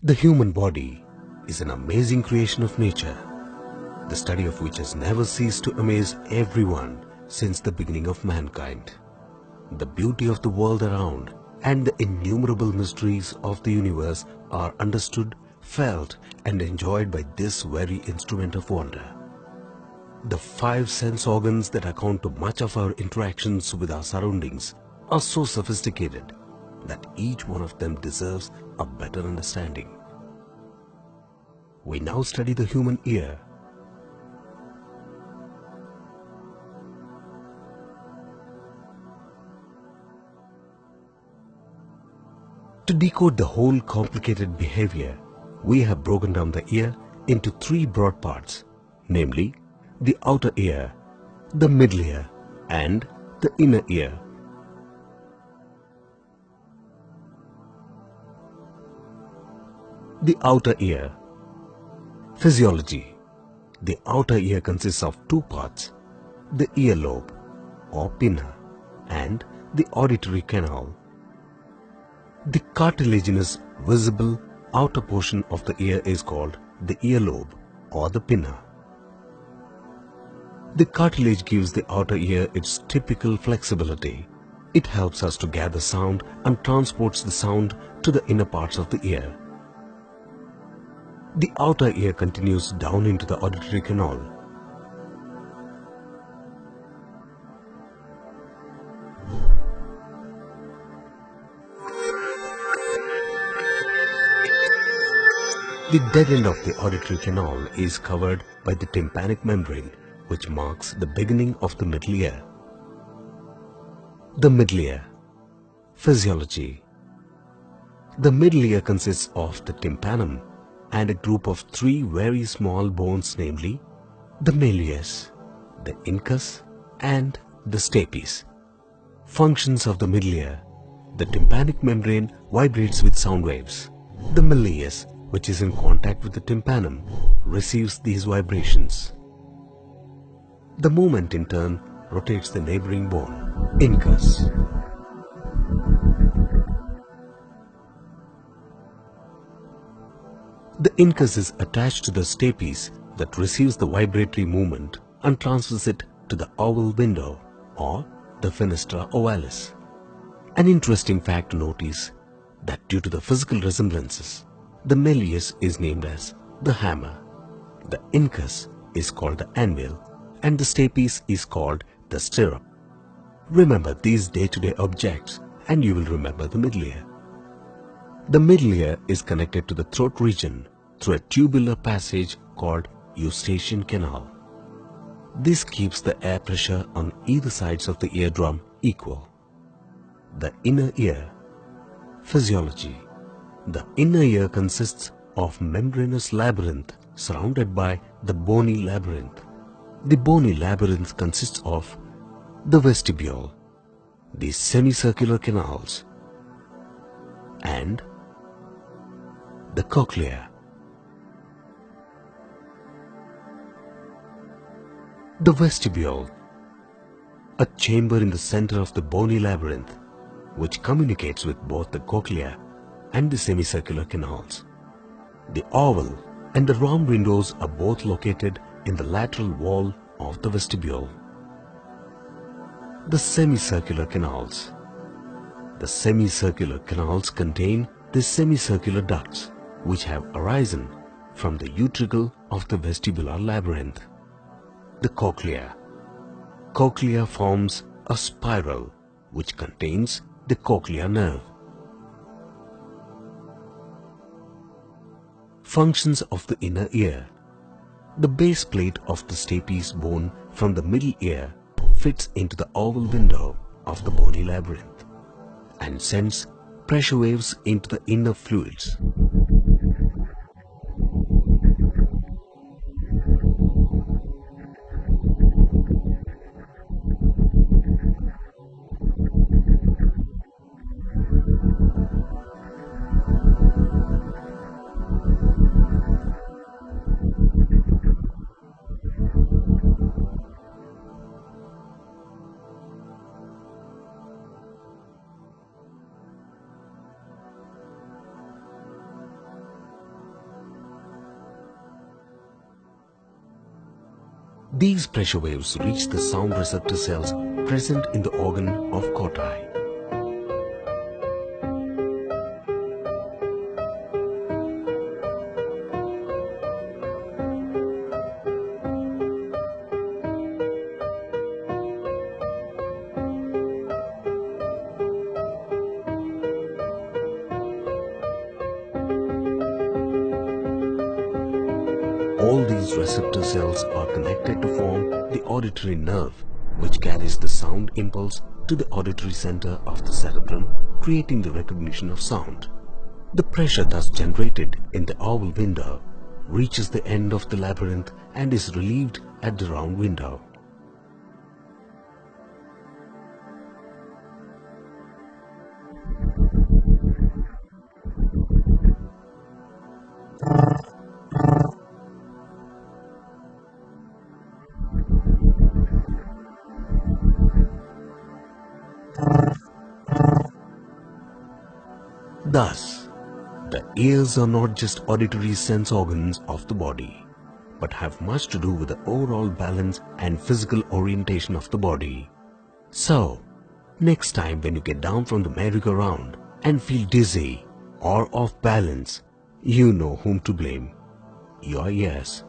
The human body is an amazing creation of nature, the study of which has never ceased to amaze everyone since the beginning of mankind. The beauty of the world around and the innumerable mysteries of the universe are understood, felt, and enjoyed by this very instrument of wonder. The 5 sense organs that account to much of our interactions with our surroundings are so sophisticated that each one of them deserves a better understanding. We now study the human ear. To decode the whole complicated behavior, we have broken down the ear into 3 broad parts, namely the outer ear, the middle ear, and the inner ear. The outer ear. Physiology. The outer ear consists of 2 parts, the earlobe or pinna and the auditory canal. The cartilaginous visible outer portion of the ear is called the earlobe or the pinna. The cartilage gives the outer ear its typical flexibility. It helps us to gather sound and transports the sound to the inner parts of the ear. The outer ear continues down into the auditory canal. The dead end of the auditory canal is covered by the tympanic membrane, which marks the beginning of the middle ear. The middle ear. Physiology. The middle ear consists of the tympanum and a group of 3 very small bones, namely the malleus, the incus, and the stapes. Functions of the middle ear. The tympanic membrane vibrates with sound waves. The malleus, which is in contact with the tympanum, receives these vibrations. The movement in turn rotates the neighboring bone, incus. The incus is attached to the stapes that receives the vibratory movement and transfers it to the oval window or the fenestra ovalis. An interesting fact to note is that due to the physical resemblances, the malleus is named as the hammer, the incus is called the anvil, and the stapes is called the stirrup. Remember these day-to-day objects and you will remember the middle ear. The middle ear is connected to the throat region through a tubular passage called eustachian canal. This keeps the air pressure on either sides of the eardrum equal. The inner ear. Physiology. The inner ear consists of membranous labyrinth surrounded by the bony labyrinth. The bony labyrinth consists of the vestibule, the semicircular canals, and the cochlea. The vestibule, a chamber in the center of the bony labyrinth, which communicates with both the cochlea and the semicircular canals. The oval and the round windows are both located in the lateral wall of the vestibule. The semicircular canals. The semicircular canals contain the semicircular ducts, which have arisen from the utricle of the vestibular labyrinth. The cochlea. Cochlea forms a spiral which contains the cochlear nerve. Functions of the inner ear. The base plate of the stapes bone from the middle ear fits into the oval window of the bony labyrinth and sends pressure waves into the inner fluids. These pressure waves reach the sound receptor cells present in the organ of Kotai. All these receptor cells are connected to form the auditory nerve, which carries the sound impulse to the auditory center of the cerebrum, creating the recognition of sound. The pressure thus generated in the oval window reaches the end of the labyrinth and is relieved at the round window. Thus, the ears are not just auditory sense organs of the body, but have much to do with the overall balance and physical orientation of the body. So, next time when you get down from the merry-go-round and feel dizzy or off balance, you know whom to blame. Your ears.